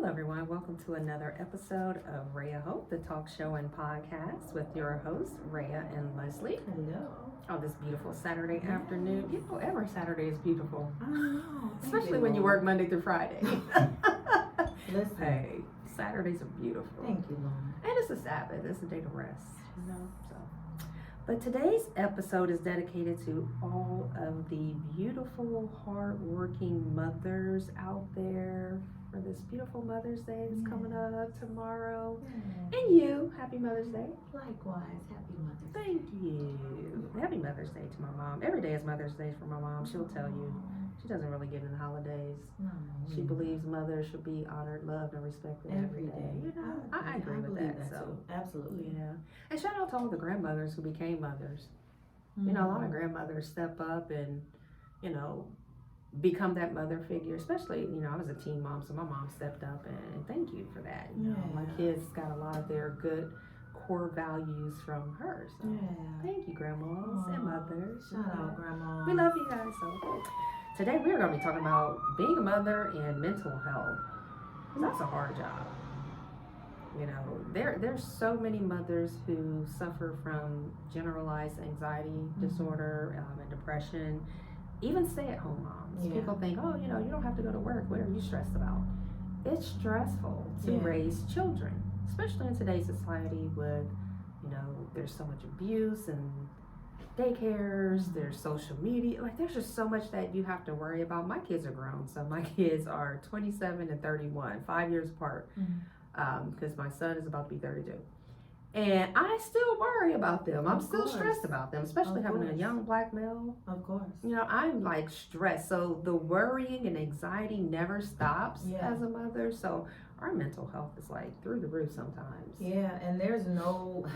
Hello, everyone. Welcome to another episode of Raya Hope, the talk show and podcast with your hosts, Raya and Leslie. Hello. On this beautiful Saturday afternoon. You know, every Saturday is beautiful. I know. Especially when you work Monday through Friday. Listen. Hey, Saturdays are beautiful. Thank you, Lord. And it's a Sabbath. It's a day to rest, you know. But today's episode is dedicated to all of the beautiful, hardworking mothers out there for this beautiful Mother's Day that's coming up tomorrow. Yeah. And you, happy Mother's Day. Likewise, happy Mother's Day. Thank you. Happy Mother's Day to my mom. Every day is Mother's Day for my mom. She'll tell you. She doesn't really get in the holidays. No. She believes mothers should be honored, loved, and respected every day. You know, I agree with that. So too. Absolutely. yeah. And shout out to all the grandmothers who became mothers. Mm-hmm. You know, a lot of grandmothers step up and, you know, become that mother figure. Especially, you know, I was a teen mom, so my mom stepped up, and thank you for that. You know, my kids got a lot of their good core values from her. So thank you, grandmas and mothers. Shout out, grandma. We love you guys. So today we're going to be talking about being a mother and mental health. That's a hard job. You know, there's so many mothers who suffer from generalized anxiety disorder and depression, even stay-at-home moms. Yeah. People think, oh, you know, you don't have to go to work. What are you stressed about? It's stressful to raise children, especially in today's society with, you know, there's so much abuse and daycares, there's social media, like there's just so much that you have to worry about. My kids are grown, so my kids are 27 and 31, 5 years apart, because my son is about to be 32. And I still worry about them. I'm still stressed about them, especially having a young black male. Of course. You know, I'm like stressed. So the worrying and anxiety never stops as a mother. So our mental health is like through the roof sometimes. Yeah, and there's no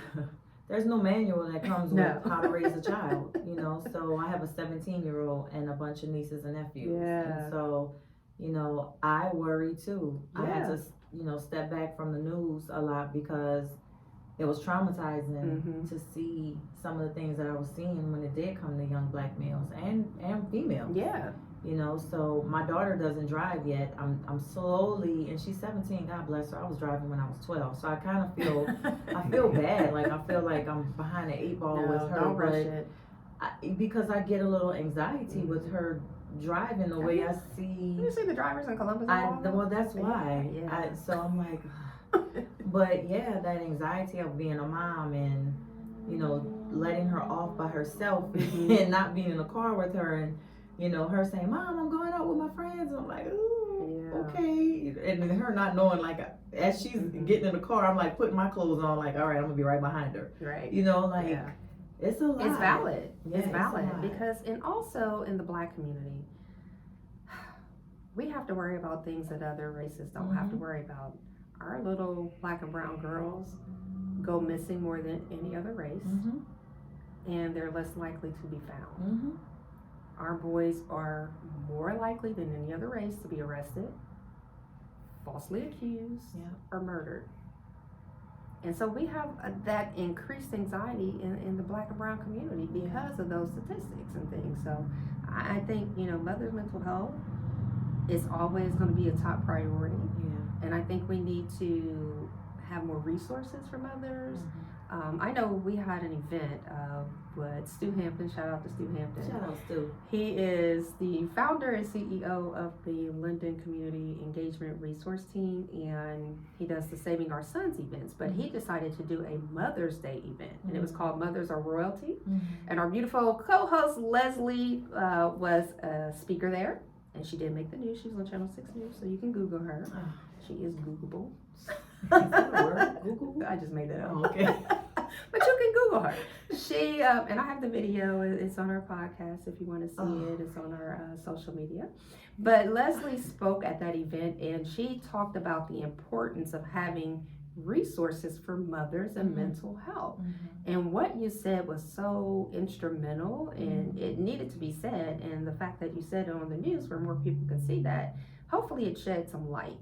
manual that comes with how to raise a child, you know. So I have a 17-year-old and a bunch of nieces and nephews. Yeah. And so, you know, I worry too. I had to, you know, step back from the news a lot because it was traumatizing to see some of the things that I was seeing when it did come to young black males and females. Yeah. You know, so my daughter doesn't drive yet. I'm slowly, and she's 17, God bless her. I was driving when I was 12. So I kind of feel, I feel bad. Like I feel like I'm behind the 8 ball with her. Don't rush it. Because I get a little anxiety with her driving the way I see. You see the drivers in Columbus? Well, that's why. Yeah. So I'm like, but yeah, that anxiety of being a mom and, you know, letting her off by herself and not being in the car with her and, you know, her saying, Mom, I'm going out with my friends. I'm like, ooh, okay. And her not knowing, like, as she's getting in the car, I'm like putting my clothes on, like, all right, I'm going to be right behind her. Right. You know, like, it's a lot. It's valid. Yeah, it's valid because, and also in the black community, we have to worry about things that other races don't have to worry about. Our little black and brown girls go missing more than any other race, and they're less likely to be found. Our boys are more likely than any other race to be arrested, falsely accused, or murdered. And so we have that increased anxiety in the black and brown community because of those statistics and things. So I think, you know, mother's mental health is always going to be a top priority. And I think we need to have more resources for mothers. I know we had an event with Stu Hampton. Shout out to Stu Hampton. Shout out Stu. He is the founder and CEO of the Linden Community Engagement Resource Team, and he does the Saving Our Sons events. But he decided to do a Mother's Day event, and it was called Mothers Are Royalty. And our beautiful co-host Leslie was a speaker there, and she did make the news. She was on Channel 6 News, so you can Google her. She is Googleable. Is that a word? Google? I just made that up. Oh, okay. But you can Google her. She, and I have the video. It's on our podcast if you want to see it. It's on our social media. But Leslie spoke at that event, and she talked about the importance of having resources for mothers and mental health. And what you said was so instrumental, and it needed to be said. And the fact that you said it on the news where more people could see that, hopefully it shed some light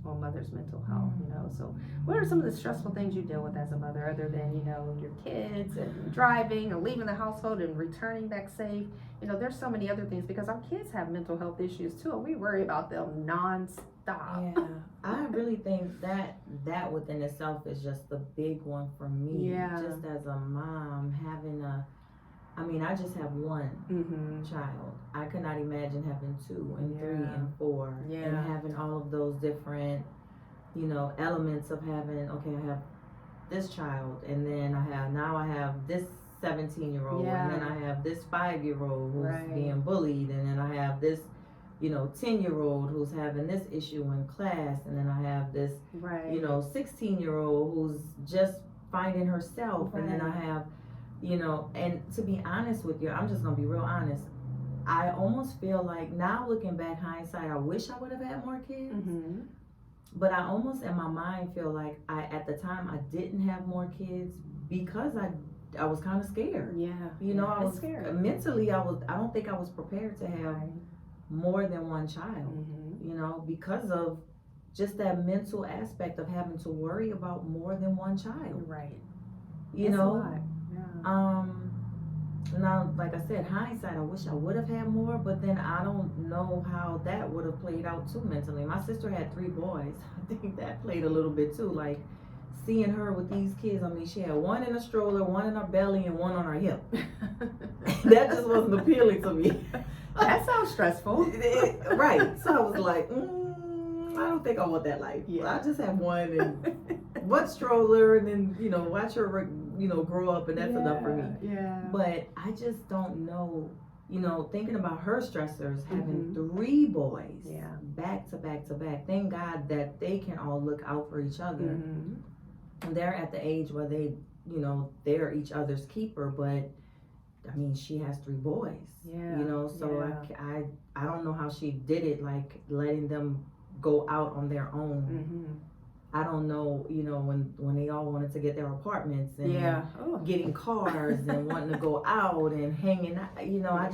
on mother's mental health, you know. So what are some of the stressful things you deal with as a mother, other than, you know, your kids and driving and leaving the household and returning back safe? You know, there's so many other things, because our kids have mental health issues too, and we worry about them nonstop. Yeah, I really think that within itself is just the big one for me. Yeah. Just as a mom, having I just have one child. I could not imagine having 2 and 3 and 4 and having all of those different, you know, elements of having, okay, I have this child, and then I have this 17-year-old, and then I have this 5-year-old who's being bullied, and then I have this, you know, 10-year-old who's having this issue in class, and then I have this, you know, 16-year-old who's just finding herself, and then I have, you know, and to be honest with you, I'm just gonna be real honest, I almost feel like, now looking back, hindsight, I wish I would have had more kids, but I almost in my mind feel like at the time I didn't have more kids because I was kind of scared. You know, I was scared. Mentally, I don't think I was prepared to have more than one child, you know, because of just that mental aspect of having to worry about more than one child. You know? Now, like I said, hindsight, I wish I would have had more, but then I don't know how that would have played out too mentally. My sister had 3 boys. I think that played a little bit too, like seeing her with these kids. I mean, she had one in a stroller, one in her belly, and one on her hip. That just wasn't appealing to me. That sounds stressful. Right. So I was like, I don't think I want that life. I just have one, and one stroller, and then, you know, watch her, you know, grow up, and that's enough for me. But I just don't know, you know, thinking about her stressors, having 3 boys back to back to back. Thank God that they can all look out for each other. And they're at the age where they, you know, they're each other's keeper, but I mean, she has 3 boys, you know, so I don't know how she did it, like letting them go out on their own. I don't know, you know, when they all wanted to get their apartments and getting cars and wanting to go out and hanging out, you know, I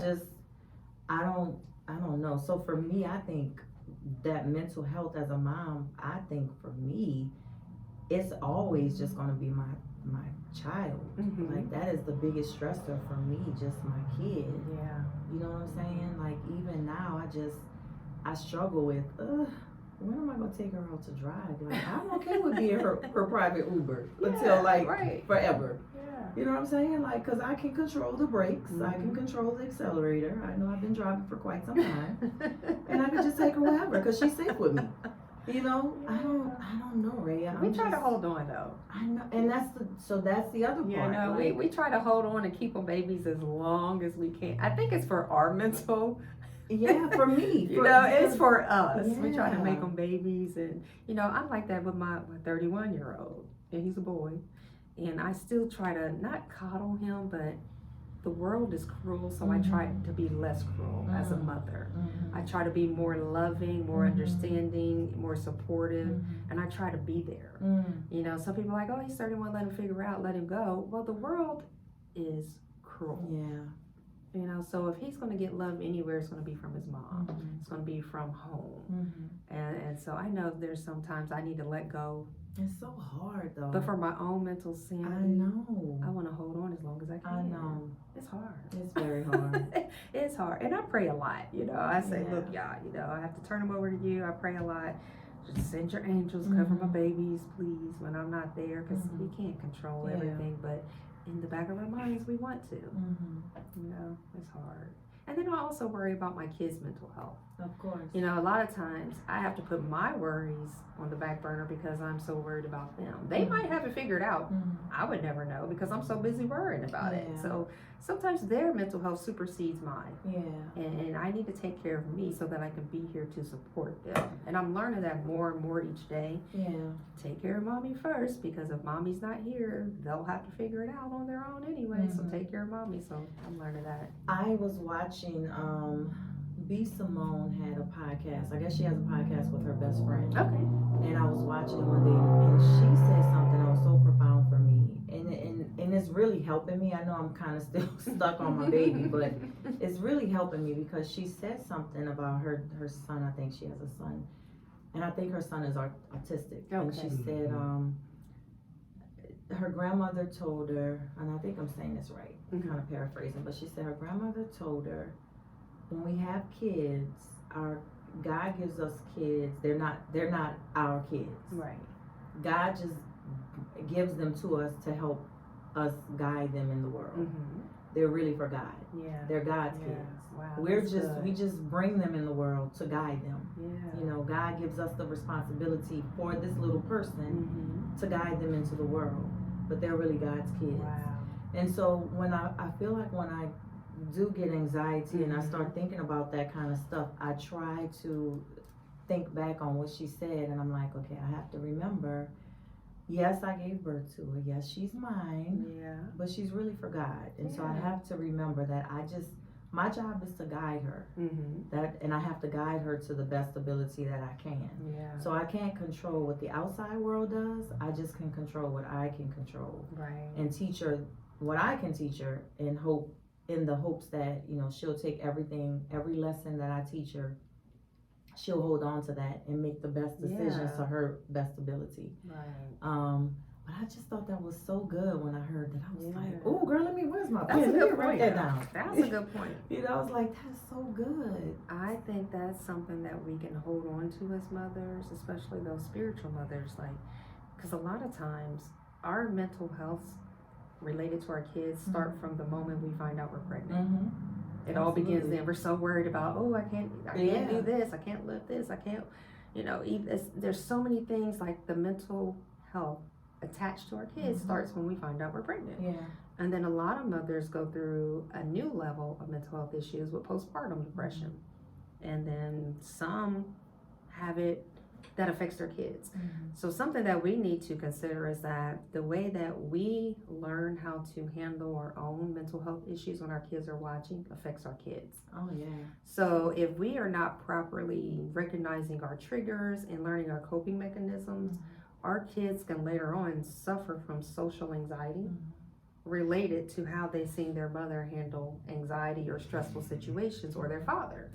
don't know. So for me, I think that mental health as a mom, I think for me, it's always just going to be my child. Like, that is the biggest stressor for me, just my kid. You know what I'm saying? Like, even now, I struggle with, when am I going to take her out to drive? Like, I'm okay with being her private Uber until, like, forever. You know what I'm saying? Like, because I can control the brakes, I can control the accelerator. I know I've been driving for quite some time. And I can just take her wherever because she's safe with me. You know, I don't know, Ray. We try to hold on, though. I know, and that's the other part. You know, like, we try to hold on and keep on babies as long as we can. I think it's for our mental. For me. You know, it's for us. We try to make them babies, and you know, I'm like that with my 31-year-old, and he's a boy, and I still try to not coddle him, but the world is cruel, so I try to be less cruel as a mother. I try to be more loving, more understanding, more supportive, and I try to be there. You know, some people are like, oh, he's 31, let him figure out, let him go. Well, the world is cruel. You know, so if he's going to get love anywhere, it's going to be from his mom. It's going to be from home. And so I know there's sometimes I need to let go. It's so hard, though. But for my own mental sanity, I know. I want to hold on as long as I can. I know. It's hard. It's very hard. It's hard. And I pray a lot. You know, I say, look, y'all, you know, I have to turn them over to you. I pray a lot. Just send your angels, cover my babies, please, when I'm not there, because we can't control everything. But in the back of our minds, we want to. You know, it's hard. And then I also worry about my kids' mental health. Of course. You know, a lot of times I have to put my worries on the back burner because I'm so worried about them. They might have it figured out. I would never know because I'm so busy worrying about it. So sometimes their mental health supersedes mine. And I need to take care of me so that I can be here to support them. And I'm learning that more and more each day. Take care of mommy first, because if mommy's not here, they'll have to figure it out on their own anyway. So take care of mommy. So I'm learning that. I was watching B. Simone had a podcast. I guess she has a podcast with her best friend. And I was watching it one day, and she said something that was so profound for me. And it's really helping me. I know I'm kind of still stuck on my baby, but it's really helping me because she said something about her son. I think she has a son. and I think her son is autistic. And Okay. she said her grandmother told her, and I think I'm saying this right, kind of paraphrasing, but she said her grandmother told her, when we have kids, our God gives us kids. They're not our kids. Right. God just gives them to us to help us guide them in the world. They're really for God. Yeah. They're God's kids. Wow. We just bring them in the world to guide them. Yeah. You know, God gives us the responsibility for this little person to guide them into the world, but they're really God's kids. Wow. And so when I feel like when I do get anxiety and I start thinking about that kind of stuff, I try to think back on what she said, and I'm like, okay, I have to remember, yes, I gave birth to her, yes, she's mine, but she's really for God. And so I have to remember that my job is to guide her, and I have to guide her to the best ability that I can. So I can't control what the outside world does. I just can control what I can control, and teach her what I can teach her, and in the hopes that, you know, she'll take every lesson that I teach her, she'll hold on to that and make the best decisions to her best ability. But I just thought that was so good when I heard that. I was like, oh girl, where's my pen? Let me write that down. That's a good point. You know, I was like, that's so good. I think that's something that we can hold on to as mothers, especially those spiritual mothers, like, because a lot of times our mental health related to our kids start from the moment we find out we're pregnant. It all begins then. We're so worried about, I can't do this, I can't lift this, I can't, you know, eat this. There's so many things, like the mental health attached to our kids starts when we find out we're pregnant. And then a lot of mothers go through a new level of mental health issues with postpartum depression. And then some have it that affects their kids. So something that we need to consider is that the way that we learn how to handle our own mental health issues when our kids are watching affects our kids. So if we are not properly recognizing our triggers and learning our coping mechanisms, our kids can later on suffer from social anxiety related to how they've seen their mother handle anxiety or stressful situations, or their father.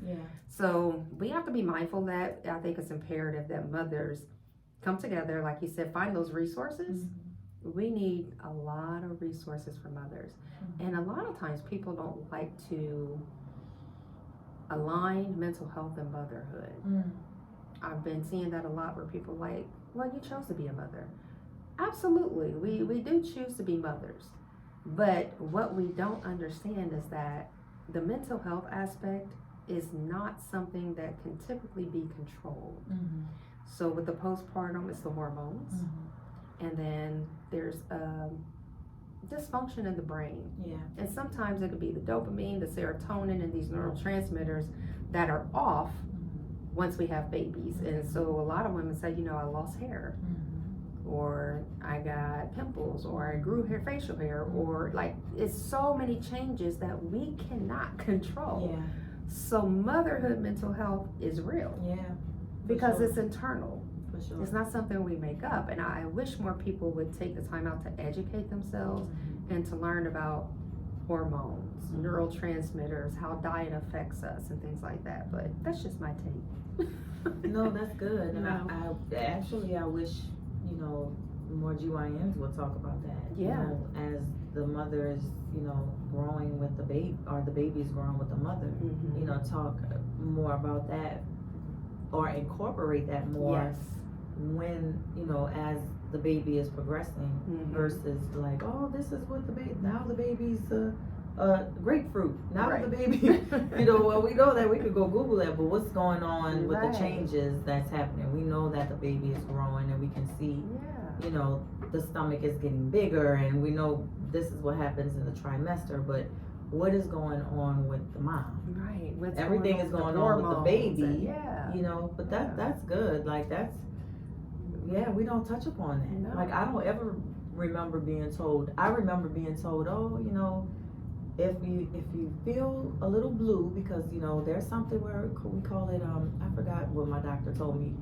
So we have to be mindful that I think it's imperative that mothers come together, like you said, find those resources. We need a lot of resources for mothers. And a lot of times people don't like to align mental health and motherhood. I've been seeing that a lot, where people like, well, you chose to be a mother. Absolutely, we do choose to be mothers. But what we don't understand is that the mental health aspect is not something that can typically be controlled. So with the postpartum, it's the hormones. And then there's dysfunction in the brain. And sometimes it could be the dopamine, the serotonin, and these neurotransmitters that are off once we have babies. And so a lot of women say, you know, I lost hair, or I got pimples, or I grew facial hair, or like, it's so many changes that we cannot control. So motherhood mental health is real. Because it's internal. It's not something we make up. And I wish more people would take the time out to educate themselves and to learn about hormones, neurotransmitters, how diet affects us, and things like that. But that's just my take. No, that's good. And I wish, you know, more GYNs would talk about that. You know, as the mother is, you know, growing with the baby, or the baby is growing with the mother, you know, talk more about that, or incorporate that more when, you know, as the baby is progressing, versus like, oh, this is what the baby, now the baby's grapefruit. Now the baby, you know, well, we know that we could go Google that, but what's going on with the changes that's happening? We know that the baby is growing, and we can see, you know, the stomach is getting bigger, and we know this is what happens in the trimester, but what is going on with the mom? Everything is going on with the baby, you know, but that's good. Like, that's, we don't touch upon that. Like, I don't ever remember being told, oh, you know, if you feel a little blue, because, you know, there's something where we call it, I forgot what my doctor told me.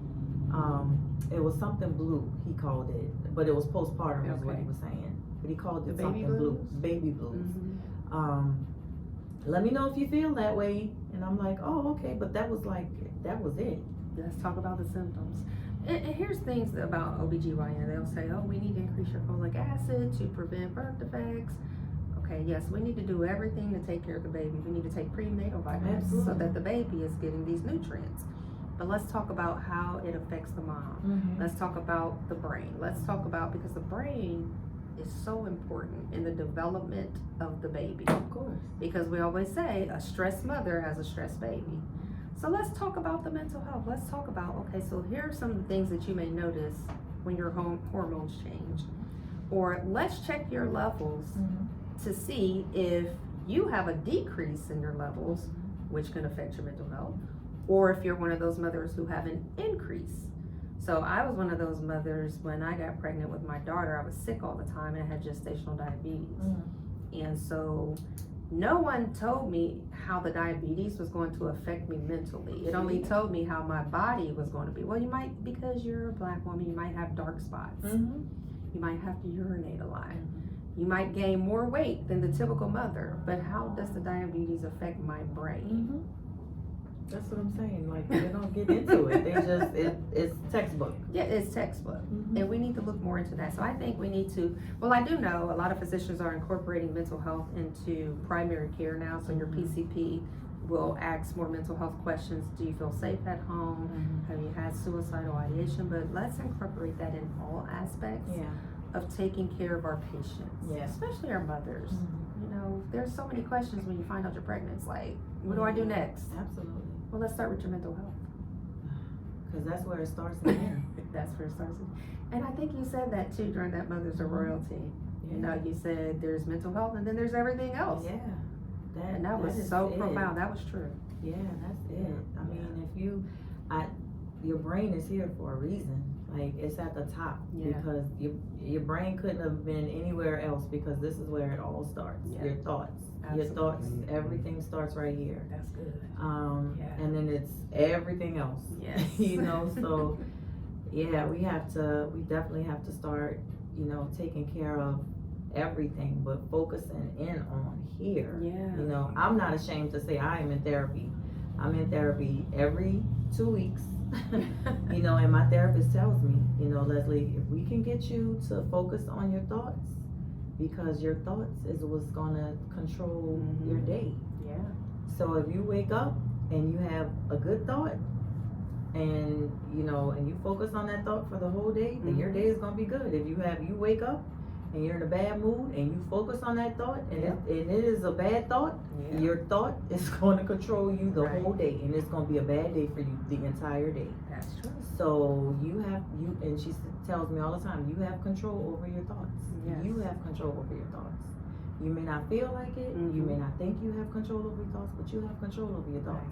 It was something blue, he called it, but it was postpartum is what he was saying. But he called it something blue, baby blues. Let me know if you feel that way. And I'm like, oh, okay. But that was it. Let's talk about the symptoms. And here's things about OBGYN. They'll say, oh, we need to increase your folic acid to prevent birth defects. Okay, yes, we need to do everything to take care of the baby. We need to take prenatal vitamins Absolutely. so that the baby is getting these nutrients. But let's talk about how it affects the mom. Let's talk about the brain. Let's talk about, because the brain is so important in the development of the baby. Of course. Because we always say a stressed mother has a stressed baby. So let's talk about the mental health. Let's talk about, okay, so here are some of the things that you may notice when your hormones change. Or let's check your levels to see if you have a decrease in your levels, which can affect your mental health, or if you're one of those mothers who have an increase. So I was one of those mothers when I got pregnant with my daughter. I was sick all the time and I had gestational diabetes. And so no one told me how the diabetes was going to affect me mentally. It only told me how my body was going to be. Well, you might, because you're a black woman, you might have dark spots. You might have to urinate a lot. You might gain more weight than the typical mother. But how does the diabetes affect my brain? That's what I'm saying. Like, they don't get into it. They just, it's textbook. Yeah, it's textbook. And we need to look more into that. So I think we need to, well, I do know a lot of physicians are incorporating mental health into primary care now. So your PCP will ask more mental health questions. Do you feel safe at home? Have you had suicidal ideation? But let's incorporate that in all aspects of taking care of our patients, especially our mothers. You know, there's so many questions when you find out you're pregnant. It's like, what do I do next? Absolutely. Well, let's start with your mental health. Because that's where it starts and ends. That's where it starts. And I think you said that too during that Mothers of Royalty. You know, you said there's mental health and then there's everything else. And that was so profound. That was true. Yeah, that's it. I mean, if you, your brain is here for a reason. Like, it's at the top because your brain couldn't have been anywhere else, because this is where it all starts. Your thoughts. Your thoughts, everything starts right here. That's good. And then it's everything else. You know, so yeah, we definitely have to start, you know, taking care of everything, but focusing in on here. You know, I'm not ashamed to say I am in therapy. I'm in therapy every 2 weeks. You know, and my therapist tells me, you know, Leslie, if we can get you to focus on your thoughts, because your thoughts is what's gonna control your day. So if you wake up and you have a good thought, and you know, and you focus on that thought for the whole day, then your day is gonna be good. If you wake up and you're in a bad mood and you focus on that thought, and it is a bad thought, your thought is going to control you the whole day, and it's going to be a bad day for you the entire day. That's true. So and she tells me all the time, you have control over your thoughts. You have control over your thoughts. You may not feel like it, you may not think you have control over your thoughts, but you have control over your thoughts.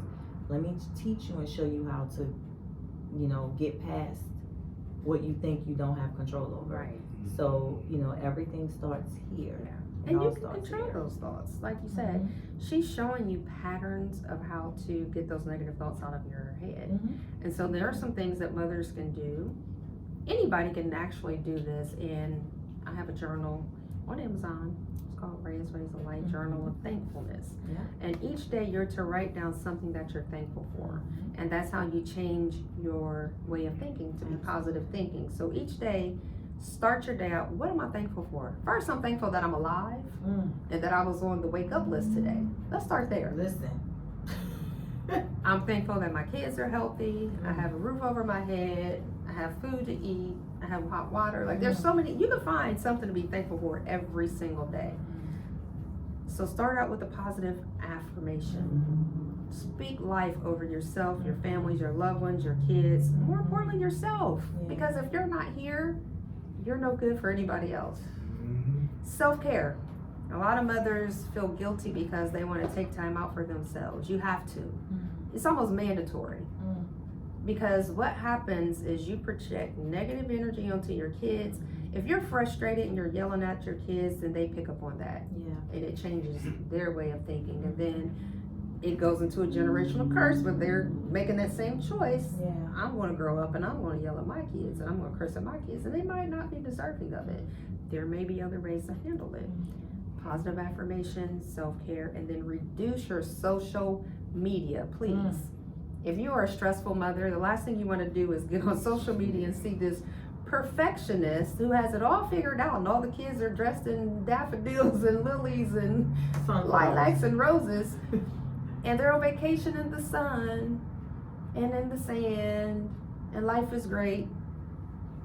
Let me teach you and show you how to, you know, get past what you think you don't have control over. So, you know, everything starts here. And you can control those thoughts. Like you said, she's showing you patterns of how to get those negative thoughts out of your head. And so there are some things that mothers can do. Anybody can actually do this. And I have a journal on Amazon. It's called Raya's Raise a Light Journal of Thankfulness. And each day you're to write down something that you're thankful for. And that's how you change your way of thinking to be positive thinking. So each day, start your day out. What am I thankful for? First, I'm thankful that I'm alive and that I was on the wake up list today. Let's start there. Listen. I'm thankful that my kids are healthy. I have a roof over my head. I have food to eat. I have hot water. Like, there's so many. You can find something to be thankful for every single day. So start out with a positive affirmation. Speak life over yourself, your families, your loved ones, your kids. More importantly, yourself. Because if you're not here, you're no good for anybody else. Self-care. A lot of mothers feel guilty because they want to take time out for themselves. You have to. It's almost mandatory. Because what happens is you project negative energy onto your kids. If you're frustrated and you're yelling at your kids, then they pick up on that. And it changes their way of thinking. And then it goes into a generational curse where they're making that same choice. I'm going to grow up and I'm going to yell at my kids and I'm going to curse at my kids, and they might not be deserving of it. There may be other ways to handle it. Positive affirmation, self-care, and then reduce your social media, please. If you are a stressful mother, the last thing you want to do is get on social media and see this perfectionist who has it all figured out, and all the kids are dressed in daffodils and lilies and lilacs and roses, and they're on vacation in the sun and in the sand, and life is great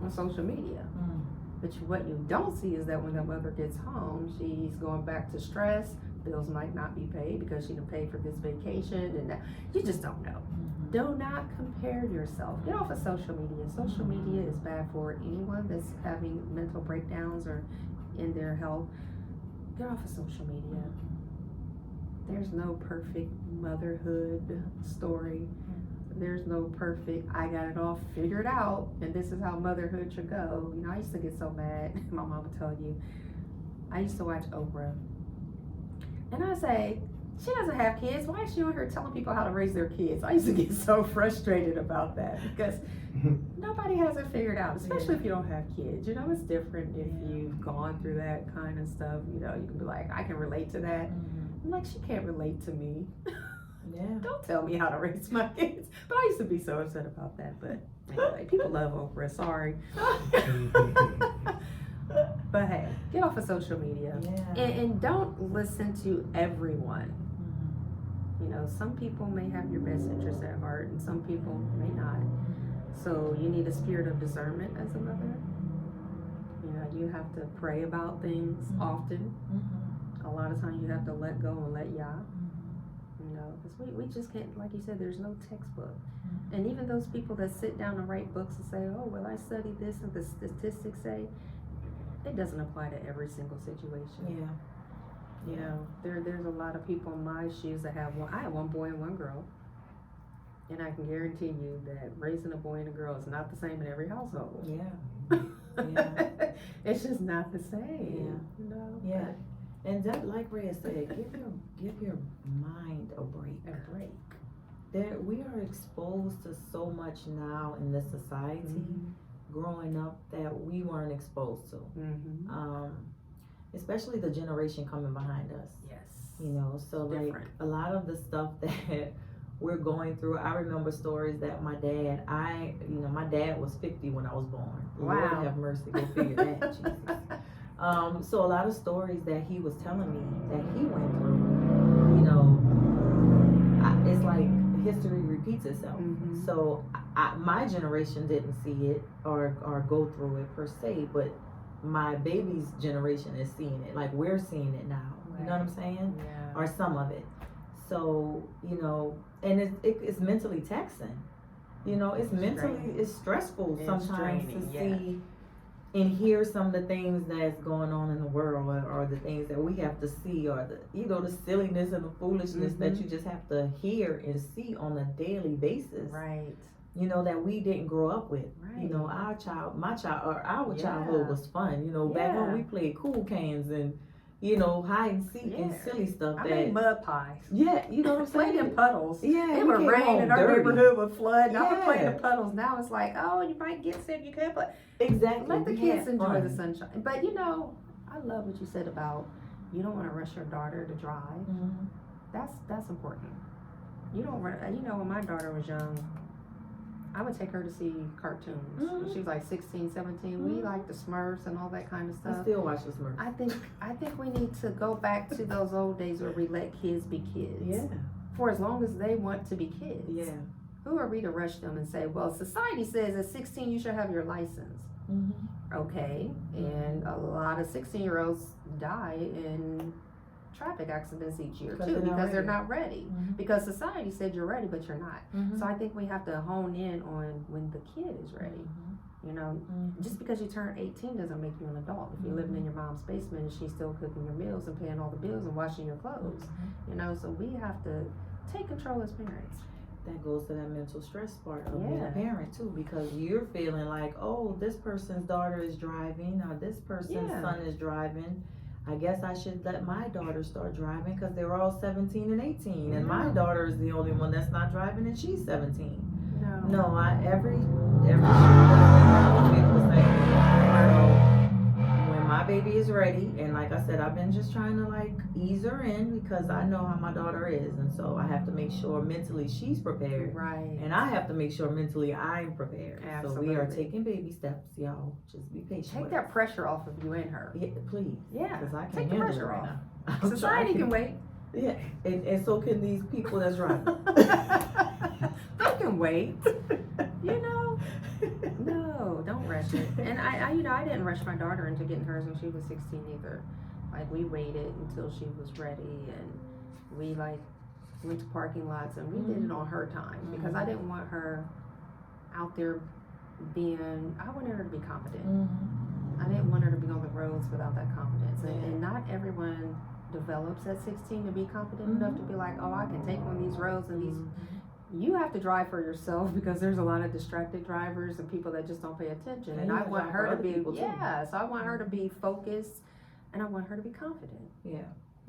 on social media. But what you don't see is that when the mother gets home, she's going back to stress. Bills might not be paid because she didn't pay for this vacation, and you just don't know. Do not compare yourself. Get off of social media. Social media is bad for anyone that's having mental breakdowns or in their health. Get off of social media. There's no perfect motherhood story. There's no perfect, I got it all figured out, and this is how motherhood should go. You know, I used to get so mad. My mom would tell you. I used to watch Oprah. And I say, she doesn't have kids. Why is she on here telling people how to raise their kids? I used to get so frustrated about that because nobody has it figured out, especially if you don't have kids. You know, it's different if you've gone through that kind of stuff. You know, you can be like, I can relate to that. I'm like, she can't relate to me. Don't tell me how to raise my kids. But I used to be so upset about that. But anyway, people love Oprah. Sorry. But hey, get off of social media. And don't listen to everyone. You know, some people may have your best interests at heart, and some people may not. So you need a spirit of discernment as a mother. You know, you have to pray about things often. A lot of times you have to let go and let Yah. You know, because we just can't, like you said, there's no textbook. And even those people that sit down and write books and say, oh, well, I studied this and the statistics say, it doesn't apply to every single situation. You know, there's a lot of people in my shoes that have I have one boy and one girl. And I can guarantee you that raising a boy and a girl is not the same in every household. It's just not the same. You know? And that, like Raya said, give your mind a break. We are exposed to so much now in this society, growing up, that we weren't exposed to. Especially the generation coming behind us. You know, so like a lot of the stuff that we're going through, I remember stories that my dad was 50 when I was born. Lord have mercy, go figure that, Jesus. So a lot of stories that he was telling me that he went through, you know, it's like history repeats itself. So my generation didn't see it or go through it per se, but my baby's generation is seeing it. Like, we're seeing it now. You know what I'm saying? Or some of it. So, you know, and it's mentally taxing. You know, it's stressful sometimes to see and hear some of the things that's going on in the world, or the things that we have to see, or the silliness and the foolishness that you just have to hear and see on a daily basis. You know, that we didn't grow up with. You know, our childhood was fun. You know, back when we played cool cans and, you know, hide and seek and silly stuff. I made mud pies. You know what I'm saying? Playing in puddles. It would rain and our neighborhood would flood. And I would play in the puddles. Now it's like, oh, you might get sick. You can't play. Let the kids enjoy the sunshine. But, you know, I love what you said about you don't want to rush your daughter to drive. That's important. You don't want. You know, when my daughter was young, I would take her to see cartoons. When she was like 16, 17. We liked the Smurfs and all that kind of stuff. I still watch the Smurfs. I think we need to go back to those old days where we let kids be kids. For as long as they want to be kids. Who are we to rush them and say, well, society says at 16 you should have your license. Okay. And a lot of 16-year-olds die in traffic accidents each year too, because they're not ready. Because society said you're ready, but you're not. So I think we have to hone in on when the kid is ready. You know, just because you turn 18 doesn't make you an adult. If you're living in your mom's basement and she's still cooking your meals and paying all the bills and washing your clothes, you know, so we have to take control as parents. That goes to that mental stress part of being a parent too, because you're feeling like, oh, this person's daughter is driving, or this person's son is driving. I guess I should let my daughter start driving because they're all 17 and 18, and my daughter is the only one that's not driving, and she's 17. No, every shoe doesn't fit the same. So when my baby is ready, and like I said, I've been just trying to like ease her in because I know how my daughter is, and so I have to make sure mentally she's prepared, Right. and I have to make sure mentally I'm prepared. Absolutely. So we are taking baby steps, y'all. Just be patient. Take with that us. pressure off of you and her. Yeah, please. Yeah. Because I can't Take the handle pressure it right off. now. I'm Society trying. can wait. Yeah, and so can these people that's driving. They can wait. You know. No, don't rush it. And I I didn't rush my daughter into getting hers when she was 16 either. Like, we waited until she was ready, and we like went to parking lots, and we did it on her time because I didn't want her out there I wanted her to be confident. I didn't want her to be on the roads without that confidence. And not everyone develops at 16 to be confident enough to be like, oh, I can take on these roads and these. You have to drive for yourself because there's a lot of distracted drivers and people that just don't pay attention. And I want her to be, so I want her to be focused, and I want her to be confident. Yeah.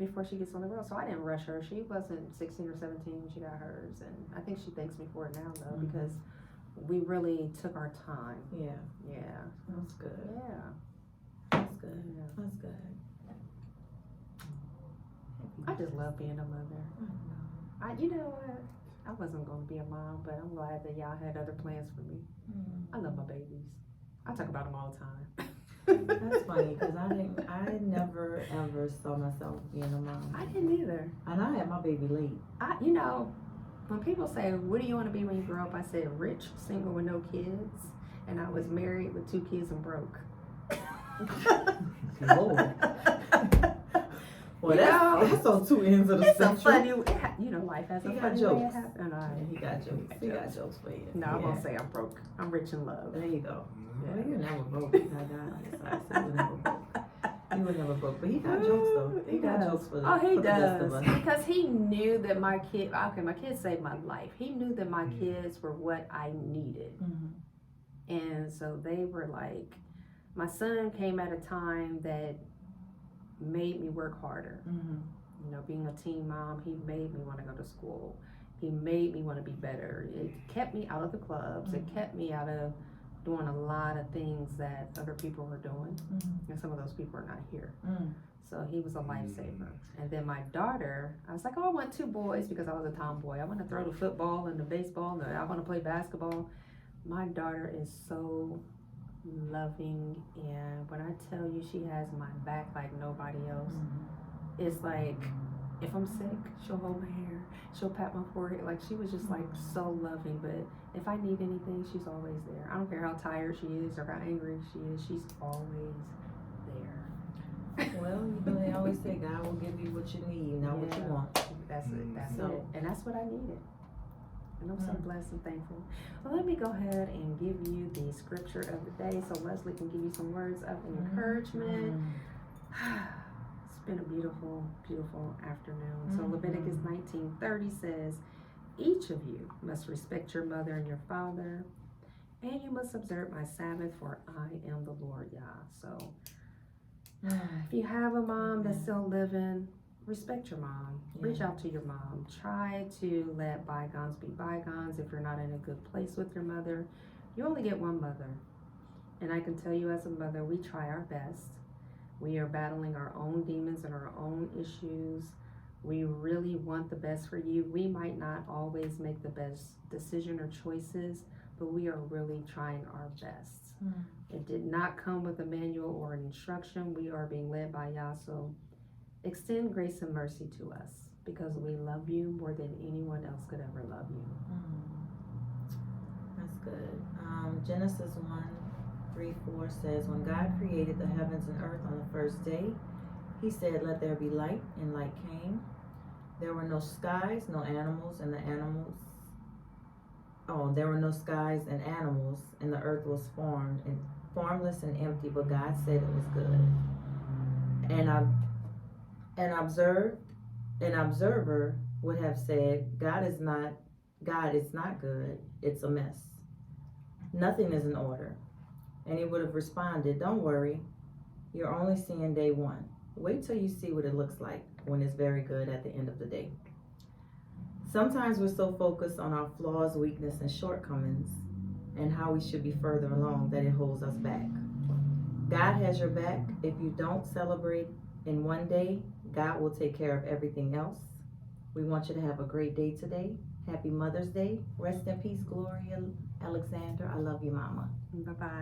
Before she gets on the road. So I didn't rush her. She wasn't 16 or 17 when she got hers. And I think she thanks me for it now, though, because we really took our time. Yeah. Yeah. That's good. Yeah. That's good. Yeah. That's good. I just love being a mother. You know what? I wasn't going to be a mom, but I'm glad that y'all had other plans for me. I love my babies. I talk about them all the time. That's funny because I never ever saw myself being a mom. I didn't either. And I had my baby late. You know, when people say, what do you want to be when you grow up? I said, rich, single with no kids. And I was married with 2 kids and broke. Lord. Well, that's on 2 ends of the spectrum. It's a funny, life has a funny jokes. way of happening. He got jokes. He got jokes for you. No, I won't say I'm broke. I'm rich in love. There you go. Yeah. Well, you're never broke. You were never broke. You were never broke. But he got jokes, though. He got jokes for the, he for the best of does. us. Because he knew that my kids saved my life. He knew that my kids were what I needed. And so they were like, my son came at a time that made me work harder. You know, being a teen mom, he made me want to go to school. He made me want to be better. It kept me out of the clubs. It kept me out of doing a lot of things that other people were doing. And some of those people are not here. So he was a lifesaver. And then my daughter, I was like, oh, I want 2 boys because I was a tomboy. I want to throw the football and the baseball, and I want to play basketball. My daughter is so loving, and when I tell you she has my back like nobody else, it's like, if I'm sick, she'll hold my hair, she'll pat my forehead. Like, she was just like so loving. But if I need anything, she's always there. I don't care how tired she is or how angry she is, she's always there. Well, they always say God will give you what you need, not what you want. That's it. That's it. And that's what I needed. And I'm so blessed and thankful. Well, let me go ahead and give you the scripture of the day so Leslie can give you some words of encouragement. It's been a beautiful, beautiful afternoon. So Leviticus 19:30 says, each of you must respect your mother and your father, and you must observe my Sabbath, for I am the Lord Yah. So if you have a mom that's still living, respect your mom. Reach out to your mom. Try to let bygones be bygones. If you're not in a good place with your mother, you only get one mother. And I can tell you, as a mother, we try our best. We are battling our own demons and our own issues. We really want the best for you. We might not always make the best decision or choices, but we are really trying our best. It did not come with a manual or an instruction. We are being led by Yah. So extend grace and mercy to us, because we love you more than anyone else could ever love you. That's good. Genesis 1:3-4 says, when God created the heavens and earth on the first day, he said, let there be light, and light came. There were no skies, no animals, and there were no skies and animals, and the earth was formless and empty, but God said it was good. An observer would have said, God is not good, it's a mess. Nothing is in order. And he would have responded, don't worry, you're only seeing day 1. Wait till you see what it looks like when it's very good at the end of the day. Sometimes we're so focused on our flaws, weakness, and shortcomings and how we should be further along that it holds us back. God has your back. If you don't celebrate in one day, God will take care of everything else. We want you to have a great day today. Happy Mother's Day. Rest in peace, Gloria Alexander. I love you, Mama. Bye-bye.